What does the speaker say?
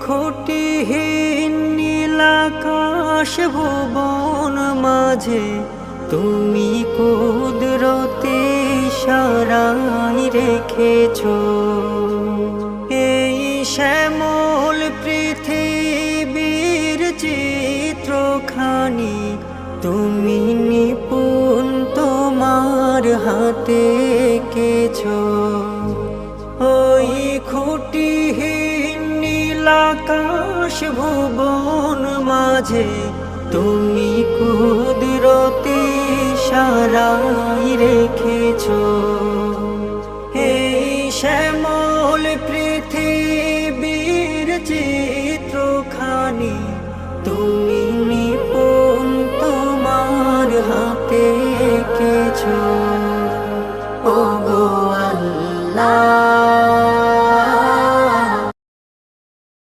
খুঁটিহীন নীলাকাশ ভুবন মাঝে তুমি কুদরতি ইশারায় রেখেছো এই শ্যামল পৃথিবীর চিত্রখানি তুমি নিপুণ তোমার হাতে এঁকেছো। ওই খুঁটিহীন নীলাকাশ ভুবন মাঝে তুমি কুদরতি ইশারায় রেখেছো।